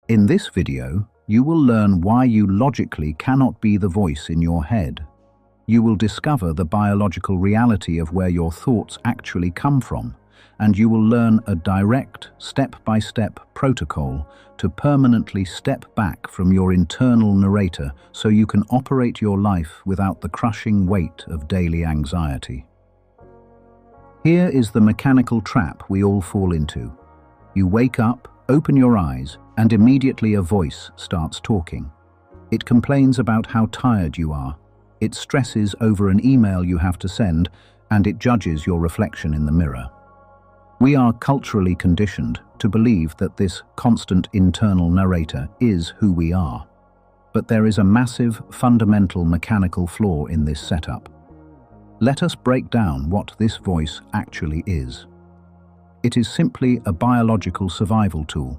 In this video, you will learn why you logically cannot be the voice in your head. You will discover the biological reality of where your thoughts actually come from, and you will learn a direct, step-by-step protocol to permanently step back from your internal narrator so you can operate your life without the crushing weight of daily anxiety. Here is the mechanical trap we all fall into. You wake up, open your eyes, and immediately a voice starts talking. It complains about how tired you are. It stresses over an email you have to send, and it judges your reflection in the mirror. We are culturally conditioned to believe that this constant internal narrator is who we are. But there is a massive, fundamental mechanical flaw in this setup. Let us break down what this voice actually is. It is simply a biological survival tool.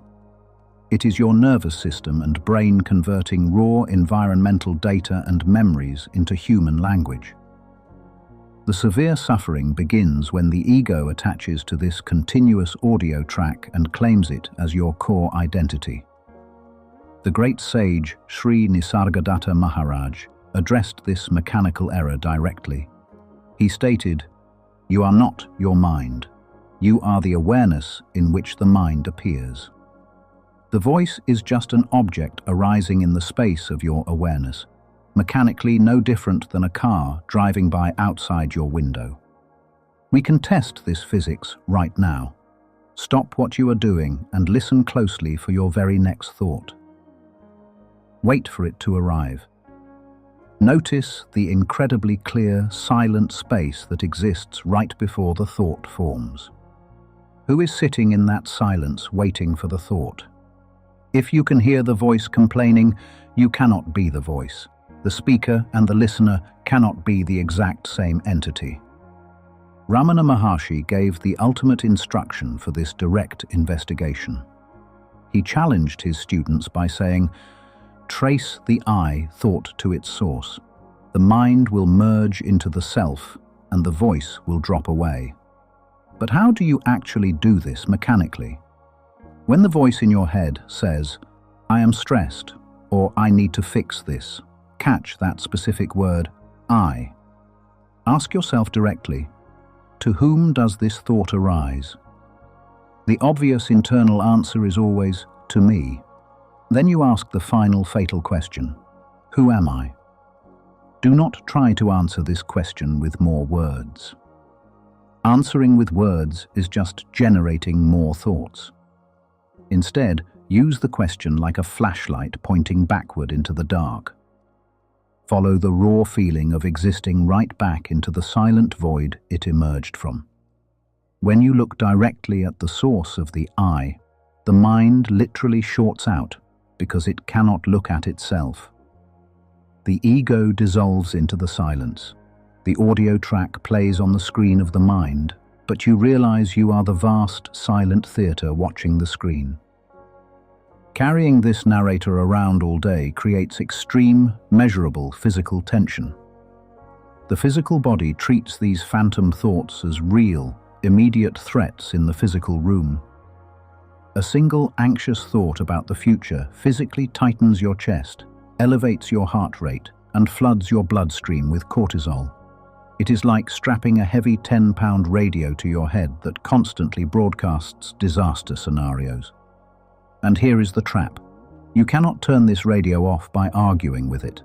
It is your nervous system and brain converting raw environmental data and memories into human language. The severe suffering begins when the ego attaches to this continuous audio track and claims it as your core identity. The great sage Sri Nisargadatta Maharaj addressed this mechanical error directly. He stated, "You are not your mind. You are the awareness in which the mind appears." The voice is just an object arising in the space of your awareness, mechanically no different than a car driving by outside your window. We can test this physics right now. Stop what you are doing and listen closely for your very next thought. Wait for it to arrive. Notice the incredibly clear, silent space that exists right before the thought forms. Who is sitting in that silence waiting for the thought? If you can hear the voice complaining, you cannot be the voice. The speaker and the listener cannot be the exact same entity. Ramana Maharshi gave the ultimate instruction for this direct investigation. He challenged his students by saying, "Trace the I thought to its source. The mind will merge into the self, and the voice will drop away." But how do you actually do this mechanically? When the voice in your head says, "I am stressed," or "I need to fix this," catch that specific word, I. Ask yourself directly, to whom does this thought arise? The obvious internal answer is always, to me. Then you ask the final fatal question, who am I? Do not try to answer this question with more words. Answering with words is just generating more thoughts. Instead, use the question like a flashlight pointing backward into the dark. Follow the raw feeling of existing right back into the silent void it emerged from. When you look directly at the source of the I, the mind literally shorts out because it cannot look at itself. The ego dissolves into the silence. The audio track plays on the screen of the mind, but you realize you are the vast, silent theater watching the screen. Carrying this narrator around all day creates extreme, measurable physical tension. The physical body treats these phantom thoughts as real, immediate threats in the physical room. A single anxious thought about the future physically tightens your chest, elevates your heart rate, and floods your bloodstream with cortisol. It is like strapping a heavy 10-pound radio to your head that constantly broadcasts disaster scenarios. And here is the trap. You cannot turn this radio off by arguing with it.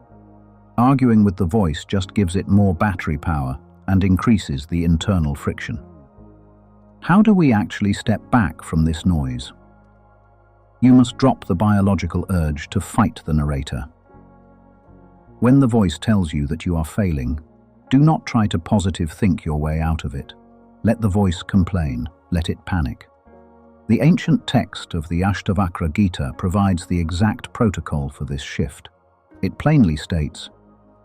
Arguing with the voice just gives it more battery power and increases the internal friction. How do we actually step back from this noise? You must drop the biological urge to fight the narrator. When the voice tells you that you are failing, do not try to positive think your way out of it. Let the voice complain, let it panic. The ancient text of the Ashtavakra Gita provides the exact protocol for this shift. It plainly states,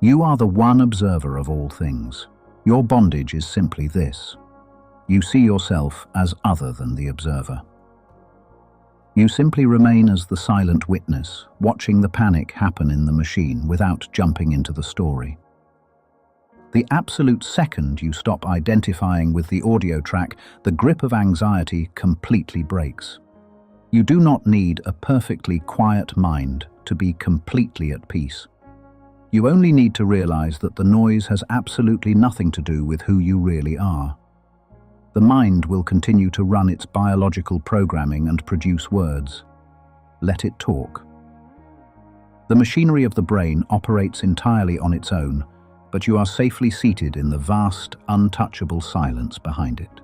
"You are the one observer of all things. Your bondage is simply this. You see yourself as other than the observer." You simply remain as the silent witness, watching the panic happen in the machine without jumping into the story. The absolute second you stop identifying with the audio track, the grip of anxiety completely breaks. You do not need a perfectly quiet mind to be completely at peace. You only need to realize that the noise has absolutely nothing to do with who you really are. The mind will continue to run its biological programming and produce words. Let it talk. The machinery of the brain operates entirely on its own, but you are safely seated in the vast, untouchable silence behind it.